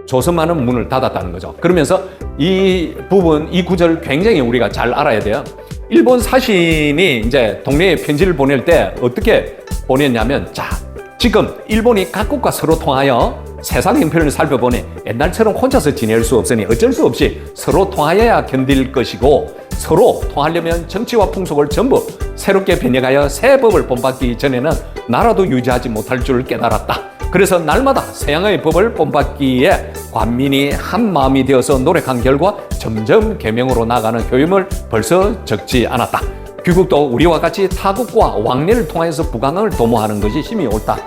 조선만은 문을 닫았다는 거죠. 그러면서 이 부분, 이 구절 굉장히 우리가 잘 알아야 돼요. 일본 사신이 이제 동네에 편지를 보낼 때 어떻게 보냈냐면, 자, 지금 일본이 각국과 서로 통하여 세상 형편을 살펴보니 옛날처럼 혼자서 지낼 수 없으니 어쩔 수 없이 서로 통하여야 견딜 것이고, 서로 통하려면 정치와 풍속을 전부 새롭게 변해가여 새 법을 본받기 전에는 나라도 유지하지 못할 줄 깨달았다. 그래서 날마다 서양의 법을 본받기에 관민이 한 마음이 되어서 노력한 결과 점점 계명으로 나가는 효임을 벌써 적지 않았다. 귀국도 우리와 같이 타국과 왕래를 통해서 부강을 도모하는 것이 심히 옳다.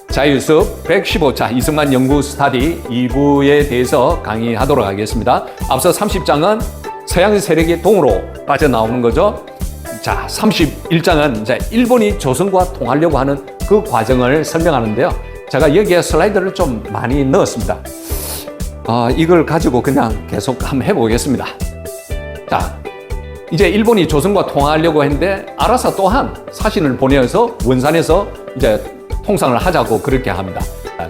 자유숲 115차 이승만 연구 스터디 2부에 대해서 강의하도록 하겠습니다. 앞서 30장은 서양 세력이 동으로 빠져나오는 거죠. 자, 31장은 이제 일본이 조선과 통하려고 하는 그 과정을 설명하는데요. 제가 여기에 슬라이드를 좀 많이 넣었습니다. 이걸 가지고 그냥 계속 한번 해보겠습니다. 자, 이제 일본이 조선과 통하려고 했는데 알아서 또한 사신을 보내서 원산에서 이제 통상을 하자고 그렇게 합니다.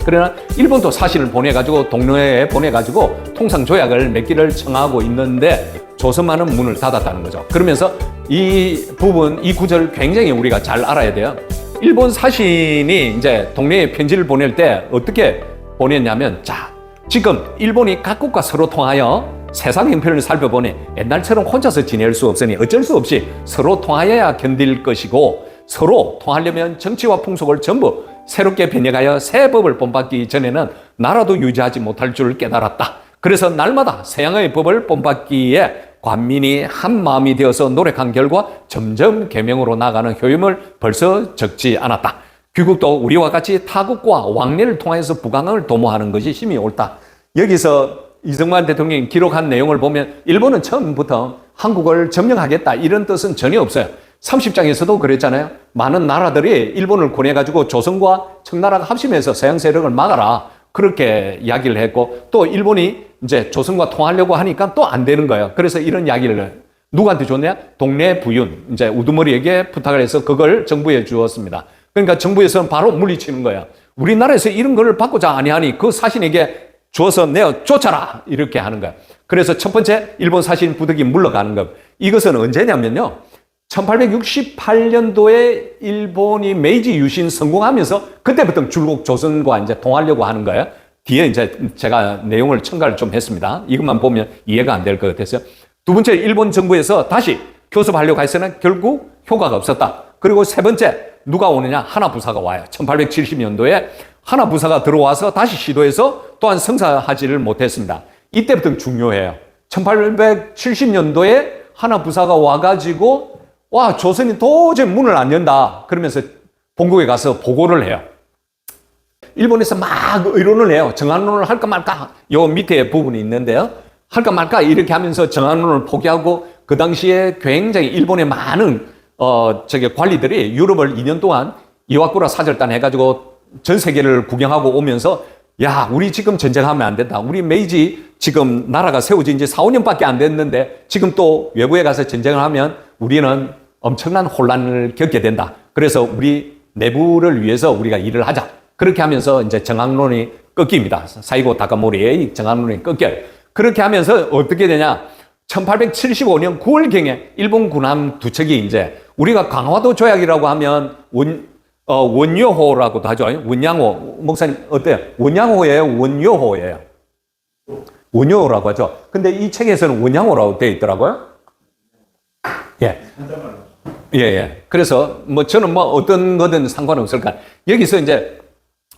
그러나 일본도 사신을 보내가지고 동로에 보내가지고 통상 조약을 맺기를 청하고 있는데 조선만은 문을 닫았다는 거죠. 그러면서 이 부분, 이 구절 굉장히 우리가 잘 알아야 돼요. 일본 사신이 이제 동네에 편지를 보낼 때 어떻게 보냈냐면, 자, 지금 일본이 각국과 서로 통하여 세상 형편을 살펴보니 옛날처럼 혼자서 지낼 수 없으니 어쩔 수 없이 서로 통하여야 견딜 것이고, 서로 통하려면 정치와 풍속을 전부 새롭게 변해가여 새 법을 본받기 전에는 나라도 유지하지 못할 줄 깨달았다. 그래서 날마다 서양의 법을 본받기에 관민이 한 마음이 되어서 노력한 결과 점점 계명으로 나가는 효임을 벌써 적지 않았다. 귀국도 우리와 같이 타국과 왕래를 통해서 부강을 도모하는 것이 심히 옳다. 여기서 이승만 대통령이 기록한 내용을 보면 일본은 처음부터 한국을 점령하겠다 이런 뜻은 전혀 없어요. 30장에서도 그랬잖아요. 많은 나라들이 일본을 권해가지고 조선과 청나라가 합심해서 서양 세력을 막아라. 그렇게 이야기를 했고, 또 일본이 이제 조선과 통하려고 하니까 또 안 되는 거예요. 그래서 이런 이야기를 누구한테 줬냐? 동네 부윤, 이제 우두머리에게 부탁을 해서 그걸 정부에 주었습니다. 그러니까 정부에서는 바로 물리치는 거예요. 우리나라에서 이런 걸 받고자 아니하니 그 사신에게 주어서 내어 쫓아라. 이렇게 하는 거예요. 그래서 첫 번째 일본 사신 부득이 물러가는 것. 이것은 언제냐면요. 1868년도에 일본이 메이지 유신 성공하면서 그때부터 줄곧 조선과 이제 통하려고 하는 거예요. 뒤에 이제 제가 내용을 첨가를 좀 했습니다. 이것만 보면 이해가 안 될 것 같아서요. 두 번째, 일본 정부에서 다시 교섭하려고 했으나 결국 효과가 없었다. 그리고 세 번째, 누가 오느냐? 하나부사가 와요. 1870년도에 하나부사가 들어와서 다시 시도해서 또한 성사하지를 못했습니다. 이때부터 중요해요. 1870년도에 하나부사가 와가지고 와, 조선이 도저히 문을 안 연다. 그러면서 본국에 가서 보고를 해요. 일본에서 막 의논을 해요. 정한론을 할까 말까. 요 밑에 부분이 있는데요. 할까 말까 이렇게 하면서 정한론을 포기하고, 그 당시에 굉장히 일본의 많은 관리들이 유럽을 2년 동안 이와쿠라 사절단 해가지고 전 세계를 구경하고 오면서, 야, 우리 지금 전쟁하면 안 된다. 우리 메이지 지금 나라가 세워진 지 4, 5년밖에 안 됐는데 지금 또 외부에 가서 전쟁을 하면 우리는 엄청난 혼란을 겪게 된다. 그래서 우리 내부를 위해서 우리가 일을 하자. 그렇게 하면서 이제 정학론이 꺾입니다. 사이고 다카모리의 정학론이 꺾여요. 그렇게 하면서 어떻게 되냐? 1875년 9월경에 일본 군함 두 척이 이제, 우리가 강화도 조약이라고 하면 원효호라고도 하죠. 원양호 목사님 어때요? 원양호예요? 원효호예요? 원효호라고 하죠. 근데 이 책에서는 원양호라고 되어 있더라고요. 예. 예. 그래서 저는 어떤 거든 상관없을까. 여기서 이제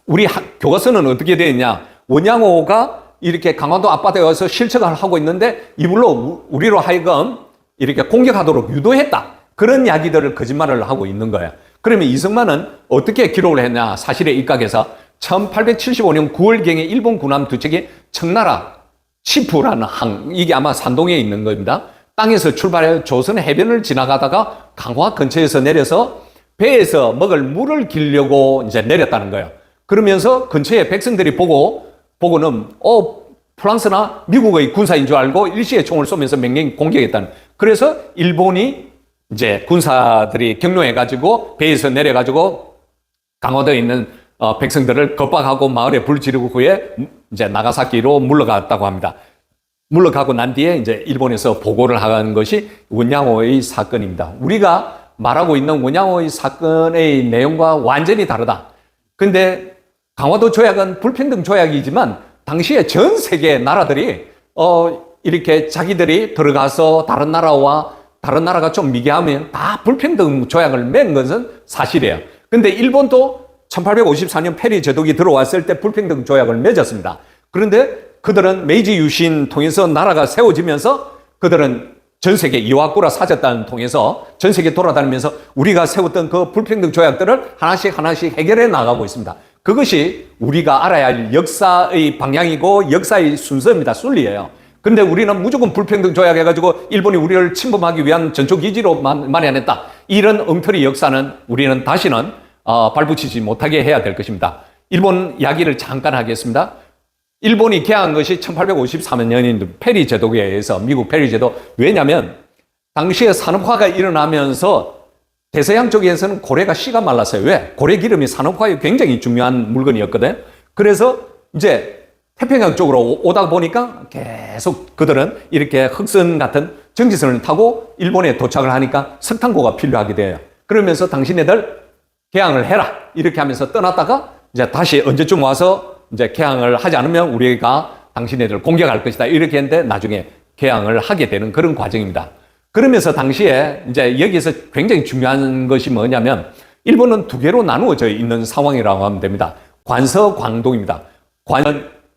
우리 교과서는 어떻게 되어 있냐? 원양호가 이렇게 강화도 앞바다에 와서 실책을 하고 있는데 이불로 우리로 하여금 이렇게 공격하도록 유도했다. 그런 이야기들을 거짓말을 하고 있는 거예요. 그러면 이승만은 어떻게 기록을 했냐? 사실에 입각해서 1875년 9월경에 일본 군함 두 척이 청나라 치푸라는 이게 아마 산동에 있는 겁니다. 땅에서 출발해 조선 해변을 지나가다가 강화 근처에서 내려서 배에서 먹을 물을 기르려고 이제 내렸다는 거예요. 그러면서 근처에 백성들이 보고는 프랑스나 미국의 군사인 줄 알고 일시에 총을 쏘면서 맹렬히 공격했다는. 그래서 일본이 이제 군사들이 격려해가지고 배에서 내려가지고 강화도에 있는 백성들을 겁박하고 마을에 불 지르고 후에 이제 나가사키로 물러갔다고 합니다. 물러가고 난 뒤에 이제 일본에서 보고를 하는 것이 원양어의 사건입니다. 우리가 말하고 있는 원양어의 사건의 내용과 완전히 다르다. 근데 강화도 조약은 불평등 조약이지만 당시에 전 세계 나라들이 이렇게 자기들이 들어가서 다른 나라가 좀 미개하면 다 불평등 조약을 맺은 것은 사실이에요. 근데 일본도 1854년 페리 제독이 들어왔을 때 불평등 조약을 맺었습니다. 그런데 그들은 메이지 유신 통해서 나라가 세워지면서 그들은 전 세계 이와쿠라 사절단을 통해서 전 세계 돌아다니면서 우리가 세웠던 그 불평등 조약들을 하나씩 해결해 나가고 있습니다. 그것이 우리가 알아야 할 역사의 방향이고 역사의 순서입니다. 순리예요. 그런데 우리는 무조건 불평등 조약 해가지고 일본이 우리를 침범하기 위한 전초기지로 마련했다. 이런 엉터리 역사는 우리는 다시는 발붙이지 못하게 해야 될 것입니다. 일본 이야기를 잠깐 하겠습니다. 일본이 개항한 것이 1853년인 페리 제도에 의해서 미국 페리 제도. 왜냐하면 당시에 산업화가 일어나면서 대서양 쪽에서는 고래가 씨가 말랐어요. 왜? 고래 기름이 산업화에 굉장히 중요한 물건이었거든. 그래서 이제 태평양 쪽으로 오다 보니까 계속 그들은 이렇게 흑선 같은 전기선을 타고 일본에 도착을 하니까 석탄고가 필요하게 돼요. 그러면서 당신네들 개항을 해라. 이렇게 하면서 떠났다가 이제 다시 언제쯤 와서 이제 개항을 하지 않으면 우리가 당신네들 공격할 것이다. 이렇게 했는데 나중에 개항을 하게 되는 그런 과정입니다. 그러면서 당시에 이제 여기서 굉장히 중요한 것이 뭐냐면 일본은 두 개로 나누어져 있는 상황이라고 하면 됩니다. 관서, 광동입니다.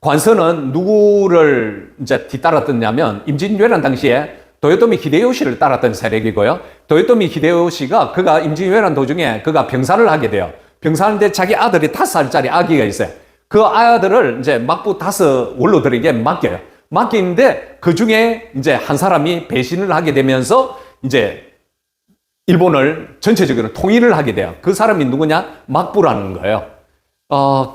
관서는 누구를 이제 뒤따랐느냐면 임진왜란 당시에 도요토미 히데요시를 따랐던 세력이고요. 도요토미 히데요시가 그가 임진왜란 도중에 그가 병사를 하게 돼요. 병사하는데 자기 아들이 5살짜리 아기가 있어요. 그 아들을 이제 막부 5 원로들에게 맡겨요. 맡기는데 그 중에 이제 한 사람이 배신을 하게 되면서 이제 일본을 전체적으로 통일을 하게 돼요. 그 사람이 누구냐? 막부라는 거예요.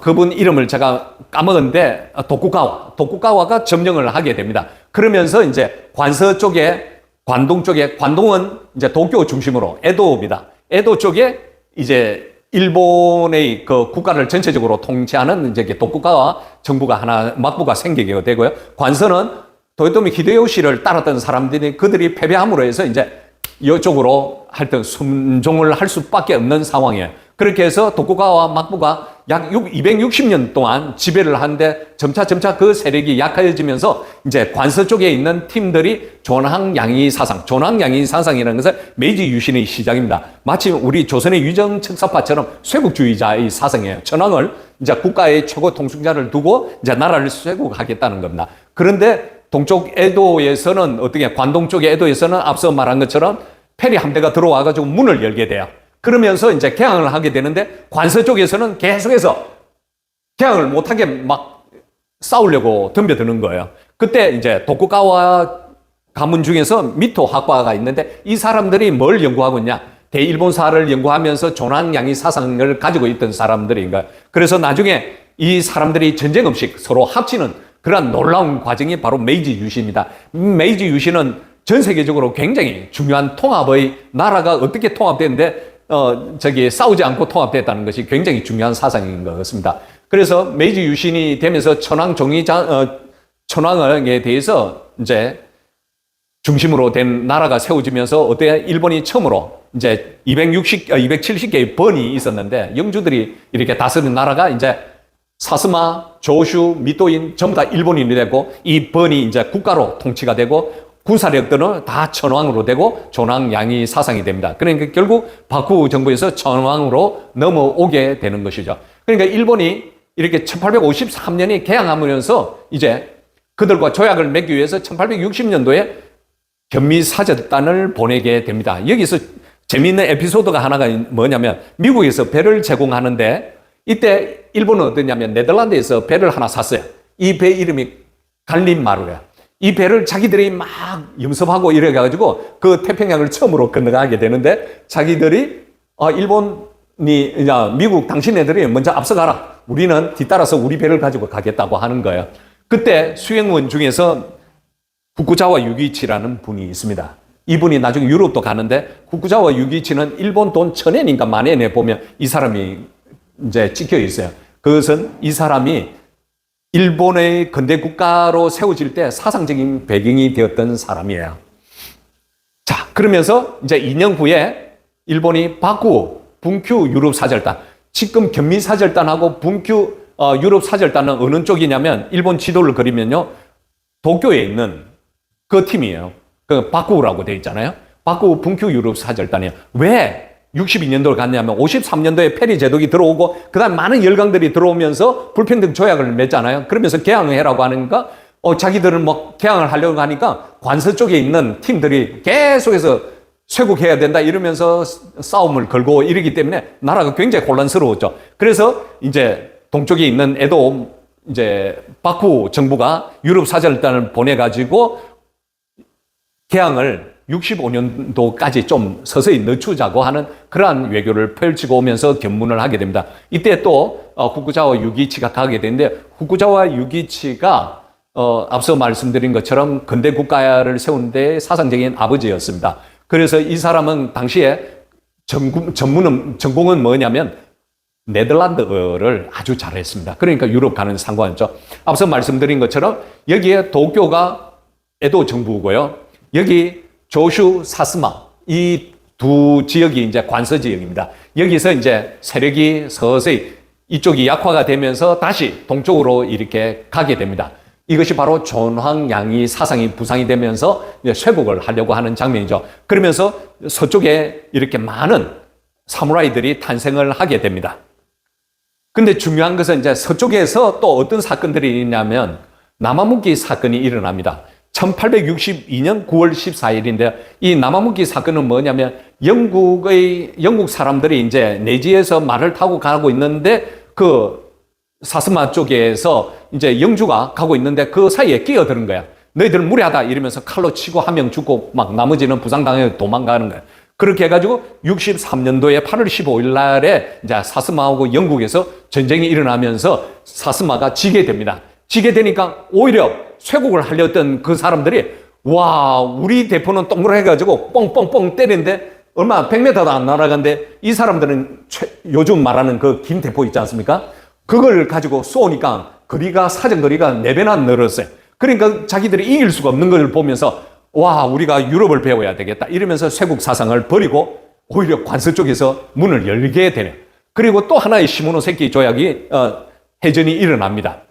그분 이름을 제가 까먹었는데 도쿠가와가 점령을 하게 됩니다. 그러면서 이제 관서 쪽에 관동은 이제 도쿄 중심으로 에도입니다. 에도 쪽에 이제 일본의 그 국가를 전체적으로 통치하는 이제 도쿠가와 정부가 막부가 생기게 되고요. 관서는 도요토미 히데요시를 따랐던 사람들이 그들이 패배함으로 해서 이제 이쪽으로 하여튼 순종을 할 수밖에 없는 상황이에요. 그렇게 해서 도쿠가와 막부가 약 260년 동안 지배를 하는데 점차 그 세력이 약해지면서 이제 관서 쪽에 있는 팀들이 존항양의 사상이라는 것은 메이지 유신의 시작입니다. 마치 우리 조선의 유정척사파처럼 쇄국주의자의 사상이에요. 천황을 이제 국가의 최고 통승자를 두고 이제 나라를 쇄국하겠다는 겁니다. 그런데 동쪽 에도에서는 관동 쪽의 에도에서는 앞서 말한 것처럼 페리 함대가 들어와가지고 문을 열게 돼요. 그러면서 이제 개항을 하게 되는데 관서 쪽에서는 계속해서 개항을 못하게 막 싸우려고 덤벼드는 거예요. 그때 이제 도쿠가와 가문 중에서 미토 학과가 있는데 이 사람들이 뭘 연구하고 있냐? 대일본사를 연구하면서 존항양의 사상을 가지고 있던 사람들인 거예요. 그래서 나중에 이 사람들이 전쟁 없이 서로 합치는 그런 놀라운 과정이 바로 메이지 유신입니다. 메이지 유신은 전 세계적으로 굉장히 중요한 통합의 나라가 어떻게 통합되는데 싸우지 않고 통합됐다는 것이 굉장히 중요한 사상인 것 같습니다. 그래서 메이지 유신이 되면서 천황에 대해서 이제 중심으로 된 나라가 세워지면서 일본이 처음으로 이제 270개의 번이 있었는데 영주들이 이렇게 다스린 나라가 이제 사스마, 조슈, 미토인 전부 다 일본인이 되고 이 번이 이제 국가로 통치가 되고 군사력들은 다 천황으로 되고 존항양의 사상이 됩니다. 그러니까 결국 바쿠 정부에서 천황으로 넘어오게 되는 것이죠. 그러니까 일본이 이렇게 1853년에 개항하면서 이제 그들과 조약을 맺기 위해서 1860년도에 견미사절단을 보내게 됩니다. 여기서 재미있는 에피소드가 하나가 뭐냐면 미국에서 배를 제공하는데 이때 일본은 어떠냐면 네덜란드에서 배를 하나 샀어요. 이 배 이름이 갈림마루예요. 이 배를 자기들이 막 염습하고 이래가지고 그 태평양을 처음으로 건너가게 되는데 자기들이 미국 당신네들이 먼저 앞서가라. 우리는 뒤따라서 우리 배를 가지고 가겠다고 하는 거예요. 그때 수행원 중에서 후쿠자와 유기치라는 분이 있습니다. 이분이 나중에 유럽도 가는데 후쿠자와 유기치는 일본 돈 1000엔인가 10,000엔에 보면 이 사람이 이제 찍혀 있어요. 그것은 이 사람이 일본의 근대 국가로 세워질 때 사상적인 배경이 되었던 사람이에요. 자, 그러면서 이제 2년 후에 일본이 바쿠 분큐 유럽 사절단, 지금 견미 사절단하고 분큐 유럽 사절단은 어느 쪽이냐면 일본 지도를 그리면요, 도쿄에 있는 그 팀이에요. 그 바쿠라고 되어 있잖아요. 바쿠 분큐 유럽 사절단이에요. 왜 62년도를 갔냐면 53년도에 페리 제독이 들어오고 그다음 많은 열강들이 들어오면서 불평등 조약을 맺잖아요. 그러면서 개항을 해라고 하니까 자기들은 뭐 개항을 하려고 하니까 관서 쪽에 있는 팀들이 계속해서 쇄국해야 된다 이러면서 싸움을 걸고 이러기 때문에 나라가 굉장히 혼란스러웠죠. 그래서 이제 동쪽에 있는 에도 이제 바쿠 정부가 유럽 사절단을 보내가지고 개항을 65년도까지 좀 서서히 늦추자고 하는 그러한 외교를 펼치고 오면서 견문을 하게 됩니다. 이때 또 후쿠자와 유기치가 가게 되는데, 후쿠자와 유기치가 앞서 말씀드린 것처럼 근대 국가를 세운 데 사상적인 아버지였습니다. 그래서 이 사람은 당시에 전공은 뭐냐면 네덜란드어를 아주 잘했습니다. 그러니까 유럽 가는 상관이죠. 앞서 말씀드린 것처럼 여기에 도쿄가 에도 정부고요. 여기 조슈, 사스마 이 두 지역이 이제 관서 지역입니다. 여기서 이제 세력이 서서히 이쪽이 약화가 되면서 다시 동쪽으로 이렇게 가게 됩니다. 이것이 바로 존황양이 사상이 부상이 되면서 이제 쇄국을 하려고 하는 장면이죠. 그러면서 서쪽에 이렇게 많은 사무라이들이 탄생을 하게 됩니다. 근데 중요한 것은 이제 서쪽에서 또 어떤 사건들이 있냐면 나마무기 사건이 일어납니다. 1862년 9월 14일인데 이 나마무기 사건은 뭐냐면 영국 사람들이 이제 내지에서 말을 타고 가고 있는데 그 사스마 쪽에서 이제 영주가 가고 있는데 그 사이에 끼어드는 거야. 너희들은 무례하다 이러면서 칼로 치고 한 명 죽고 막 나머지는 부상당해 도망가는 거야. 그렇게 해가지고 63년도에 8월 15일 날에 이제 사스마하고 영국에서 전쟁이 일어나면서 사스마가 지게 됩니다. 지게 되니까 오히려 쇄국을 하려던 그 사람들이 와, 우리 대포는 동그래가지고 뻥뻥뻥 때리는데 얼마 100m도 안 날아가는데 이 사람들은 요즘 말하는 그 긴 대포 있지 않습니까? 그걸 가지고 쏘니까 사정거리가 4배나 늘었어요. 그러니까 자기들이 이길 수가 없는 걸 보면서 와, 우리가 유럽을 배워야 되겠다 이러면서 쇄국 사상을 버리고 오히려 관서 쪽에서 문을 열게 되네요. 그리고 또 하나의 시모노세키 조약이 해전이 일어납니다.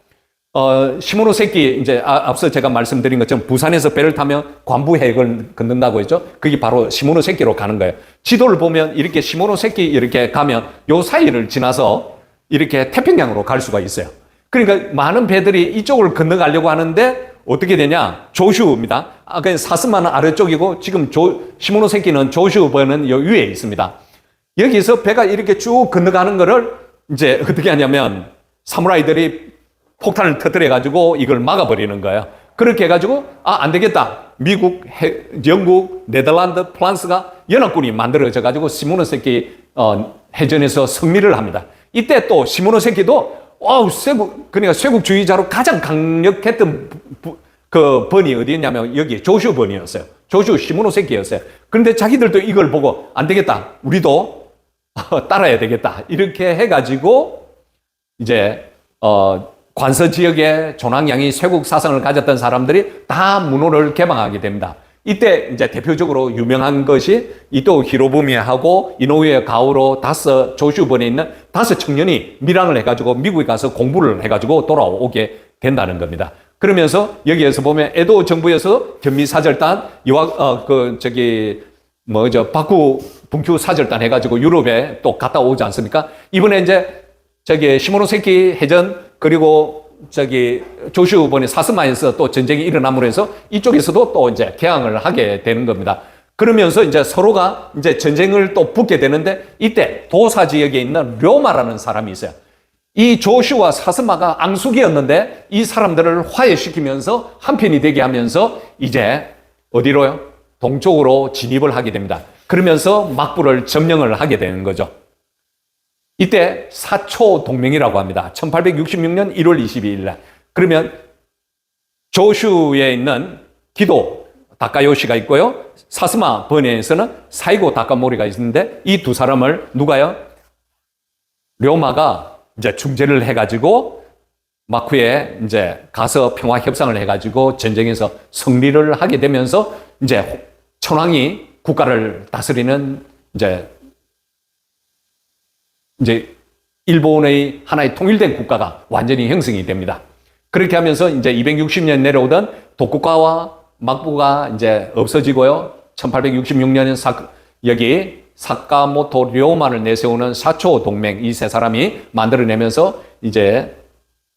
시모노세키 이제 앞서 제가 말씀드린 것처럼 부산에서 배를 타면 관부해역을 건넌다고 했죠. 그게 바로 시모노세키로 가는 거예요. 지도를 보면 이렇게 시모노세키 이렇게 가면 요 사이를 지나서 이렇게 태평양으로 갈 수가 있어요. 그러니까 많은 배들이 이쪽을 건너가려고 하는데 어떻게 되냐? 조슈입니다. 그냥 사스마는 아래쪽이고 지금 시모노세키는 조슈버는 요 위에 있습니다. 여기서 배가 이렇게 쭉 건너가는 거를 이제 어떻게 하냐면 사무라이들이 폭탄을 터뜨려가지고 이걸 막아버리는 거예요. 그렇게 해가지고 안 되겠다. 미국, 영국, 네덜란드, 프랑스가 연합군이 만들어져가지고 시모노세키 해전에서 승리를 합니다. 이때 또 시모노세키도 그러니까 쇄국주의자로 가장 강력했던 그 번이 어디였냐면 여기 조슈 번이었어요. 조슈 시모노세키였어요. 그런데 자기들도 이걸 보고 안 되겠다. 우리도 따라야 되겠다. 이렇게 해가지고 이제 관서 지역에 존황양이 쇄국 사상을 가졌던 사람들이 다 문호를 개방하게 됩니다. 이때 이제 대표적으로 유명한 것이 이토 히로부미하고 이노우에 가오로 조슈번에 있는 5청년이 밀항을 해가지고 미국에 가서 공부를 해가지고 돌아오게 된다는 겁니다. 그러면서 여기에서 보면 에도 정부에서 견미사절단, 바쿠 분큐 사절단 해가지고 유럽에 또 갔다 오지 않습니까? 이번에 이제 시모노세키 해전 그리고 조슈번의 사스마에서 또 전쟁이 일어남으로 해서 이쪽에서도 또 이제 개항을 하게 되는 겁니다. 그러면서 이제 서로가 이제 전쟁을 또 붙게 되는데 이때 도사 지역에 있는 료마라는 사람이 있어요. 이 조슈와 사스마가 앙숙이었는데 이 사람들을 화해시키면서 한편이 되게 하면서 이제 어디로요? 동쪽으로 진입을 하게 됩니다. 그러면서 막부를 점령을 하게 되는 거죠. 이때 사초 동맹이라고 합니다. 1866년 1월 22일 날. 그러면 조슈에 있는 기도 다카요시가 있고요. 사스마 번에서는 사이고 다카모리가 있는데 이 두 사람을 누가요? 료마가 이제 중재를 해가지고 마쿠에 이제 가서 평화 협상을 해가지고 전쟁에서 승리를 하게 되면서 이제 천황이 국가를 다스리는 이제 일본의 하나의 통일된 국가가 완전히 형성이 됩니다. 그렇게 하면서 이제 260년 내려오던 도쿠가와 막부가 이제 없어지고요. 1866년에 여기 사카모토 료마를 내세우는 사초 동맹 이 세 사람이 만들어내면서 이제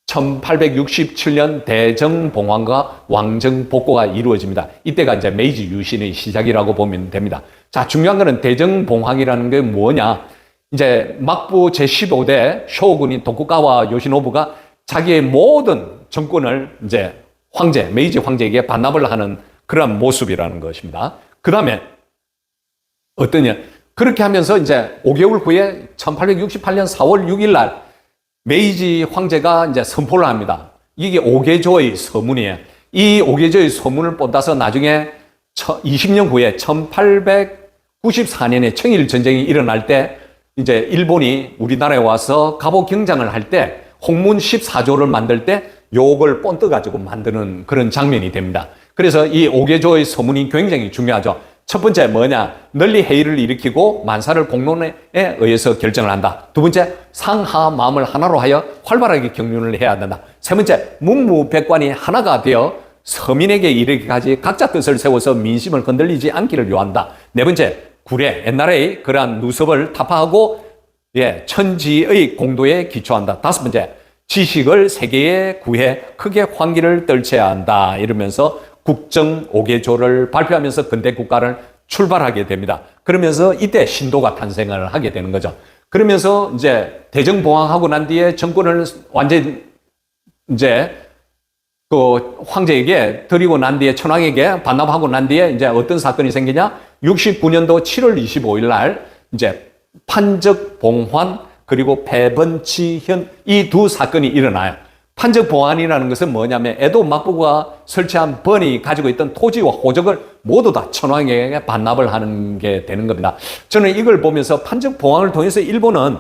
1867년 대정봉황과 왕정복고가 이루어집니다. 이때가 이제 메이지 유신의 시작이라고 보면 됩니다. 자, 중요한 거는 대정봉황이라는 게 뭐냐? 이제 막부 제15대 쇼군인 도쿠가와 요시노부가 자기의 모든 정권을 이제 메이지 황제에게 반납을 하는 그런 모습이라는 것입니다. 그 다음에 어떠냐? 그렇게 하면서 이제 5개월 후에 1868년 4월 6일 날 메이지 황제가 이제 선포를 합니다. 이게 오개조의 서문이에요. 이 오개조의 서문을 본따서 나중에 20년 후에 1894년에 청일 전쟁이 일어날 때 이제 일본이 우리나라에 와서 갑오 경장을 할 때 홍문 14조를 만들 때 요걸 본떠 가지고 만드는 그런 장면이 됩니다. 그래서 이 오개조의 서문이 굉장히 중요하죠. 첫 번째 뭐냐? 널리 회의를 일으키고 만사를 공론에 의해서 결정을 한다. 두 번째, 상하 마음을 하나로 하여 활발하게 경륜을 해야 된다. 세 번째, 문무백관이 하나가 되어 서민에게 이르기까지 각자 뜻을 세워서 민심을 흔들리지 않기를 요한다. 네 번째, 구례, 옛날의 그러한 누섭을 타파하고 천지의 공도에 기초한다. 다섯 번째, 지식을 세계에 구해 크게 환기를 떨쳐야 한다. 이러면서 국정 5개조를 발표하면서 근대 국가를 출발하게 됩니다. 그러면서 이때 신도가 탄생을 하게 되는 거죠. 그러면서 이제 대정봉황하고 난 뒤에 정권을 완전 이제 그 황제에게 드리고 난 뒤에 천황에게 반납하고 난 뒤에 이제 어떤 사건이 생기냐? 69년도 7월 25일 날 이제 판적봉환 그리고 패번치현 이 두 사건이 일어나요. 판적봉환이라는 것은 뭐냐면 에도 막부가 설치한 번이 가지고 있던 토지와 호적을 모두 다 천황에게 반납을 하는 게 되는 겁니다. 저는 이걸 보면서 판적봉환을 통해서 일본은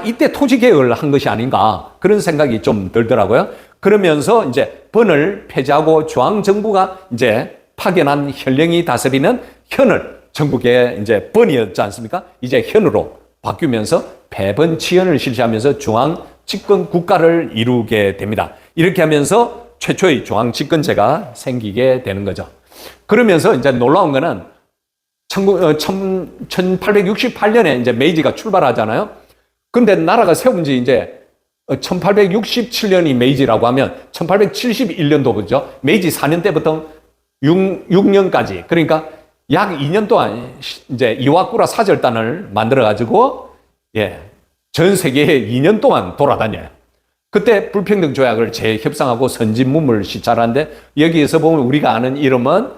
이때 토지 개혁을 한 것이 아닌가 그런 생각이 좀 들더라고요. 그러면서 이제 번을 폐지하고 중앙정부가 이제 파견한 현령이 다스리는 현을 전국에 이제 번이었지 않습니까? 이제 현으로 바뀌면서 패번치현을 실시하면서 중앙 집권 국가를 이루게 됩니다. 이렇게 하면서 최초의 중앙 집권제가 생기게 되는 거죠. 그러면서 이제 놀라운 거는 1868년에 이제 메이지가 출발하잖아요. 근데 나라가 세운 지 이제 1867년이 메이지라고 하면 1871년도 그죠? 메이지 4년 때부터 6년까지 그러니까 약 2년 동안 이제 이와쿠라 사절단을 만들어 가지고 전 세계에 2년 동안 돌아다녀요. 그때 불평등 조약을 재협상하고 선진문물 시찰하는데 여기에서 보면 우리가 아는 이름은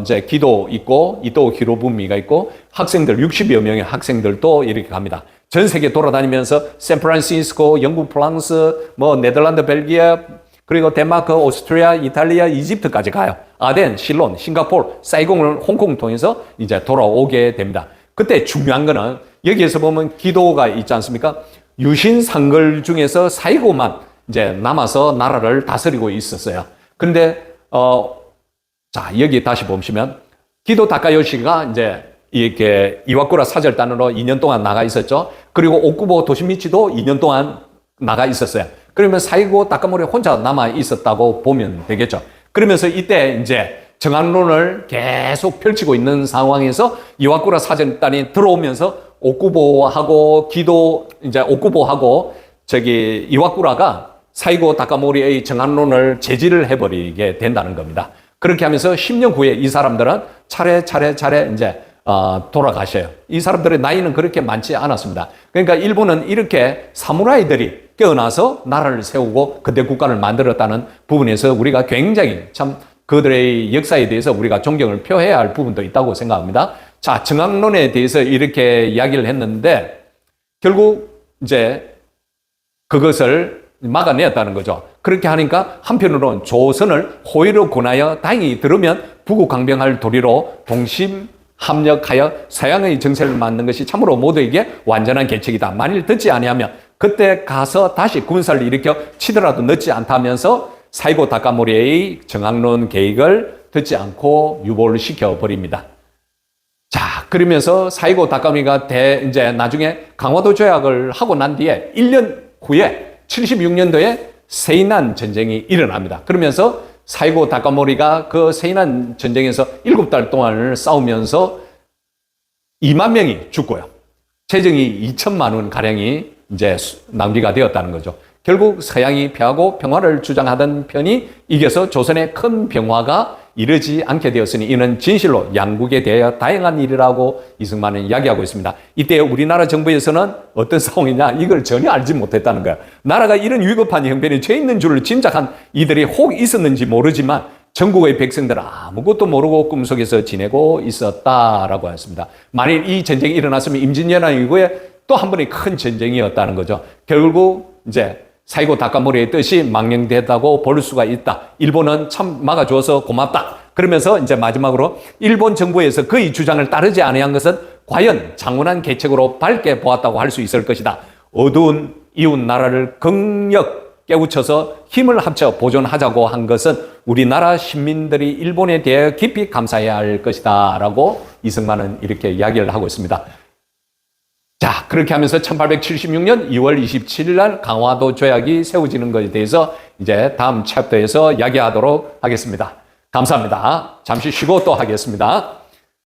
이제 기도 있고 이토 히로부미가 있고 학생들 60여 명의 학생들도 이렇게 갑니다. 전 세계 돌아다니면서 샌프란시스코, 영국, 프랑스, 네덜란드, 벨기에 그리고 덴마크, 오스트리아, 이탈리아, 이집트까지 가요. 아덴, 실론, 싱가포르, 사이공을 홍콩 통해서 이제 돌아오게 됩니다. 그때 중요한 거는 여기에서 보면 기도가 있지 않습니까? 유신 상걸 중에서 사이고만 이제 남아서 나라를 다스리고 있었어요. 그런데 자 여기 다시 보시면 기도 다카요시가 이제 이렇게 이와쿠라 사절단으로 2년 동안 나가 있었죠. 그리고 오쿠보 도시미치도 2년 동안 나가 있었어요. 그러면 사이고 다카모리 혼자 남아 있었다고 보면 되겠죠. 그러면서 이때 이제 정한론을 계속 펼치고 있는 상황에서 이와쿠라 사절단이 들어오면서 오쿠보하고 오쿠보하고 이와쿠라가 사이고 다카모리의 정한론을 제지를 해버리게 된다는 겁니다. 그렇게 하면서 10년 후에 이 사람들은 차례 이제 돌아가셔요. 이 사람들의 나이는 그렇게 많지 않았습니다. 그러니까 일본은 이렇게 사무라이들이 깨어나서 나라를 세우고 근대 국가를 만들었다는 부분에서 우리가 굉장히 참 그들의 역사에 대해서 우리가 존경을 표해야 할 부분도 있다고 생각합니다. 자, 정학론에 대해서 이렇게 이야기를 했는데 결국 이제 그것을 막아내었다는 거죠. 그렇게 하니까 한편으로는 조선을 호위로 권하여 다행히 들으면 부국 강병할 도리로 동심 합력하여 서양의 정세를 만든 것이 참으로 모두에게 완전한 계책이다. 만일 듣지 아니하면 그때 가서 다시 군사를 일으켜 치더라도 늦지 않다면서 사이고 다카모리의 정학론 계획을 듣지 않고 유보를 시켜버립니다. 자, 그러면서 사이고 다카모리가 이제 나중에 강화도 조약을 하고 난 뒤에 1년 후에 76년도에 세이난 전쟁이 일어납니다. 그러면서 사이고 다카모리가 그 세이난 전쟁에서 7달 동안을 싸우면서 2만 명이 죽고요. 재정이 2천만 원 가량이 이제 낭비가 되었다는 거죠. 결국 서양이 패하고 평화를 주장하던 편이 이겨서 조선의 큰 평화가 이르지 않게 되었으니 이는 진실로 양국에 대하여 다행한 일이라고 이승만은 이야기하고 있습니다. 이때 우리나라 정부에서는 어떤 상황이냐 이걸 전혀 알지 못했다는 거예요. 나라가 이런 위급한 형편에 처해 있는 줄을 짐작한 이들이 혹 있었는지 모르지만 전국의 백성들은 아무것도 모르고 꿈속에서 지내고 있었다라고 했습니다. 만일 이 전쟁이 일어났으면 임진왜란 이후에 또 한 번의 큰 전쟁이었다는 거죠. 결국 이제 사이고 다카모리의 뜻이 망령되다고 볼 수가 있다. 일본은 참 막아줘서 고맙다. 그러면서 이제 마지막으로 일본 정부에서 그의 주장을 따르지 아니한 것은 과연 장운한 계책으로 밝게 보았다고 할 수 있을 것이다. 어두운 이웃 나라를 극력 깨우쳐서 힘을 합쳐 보존하자고 한 것은 우리나라 시민들이 일본에 대해 깊이 감사해야 할 것이다. 라고 이승만은 이렇게 이야기를 하고 있습니다. 자, 그렇게 하면서 1876년 2월 27일 날 강화도 조약이 세워지는 것에 대해서 이제 다음 챕터에서 이야기하도록 하겠습니다. 감사합니다. 잠시 쉬고 또 하겠습니다.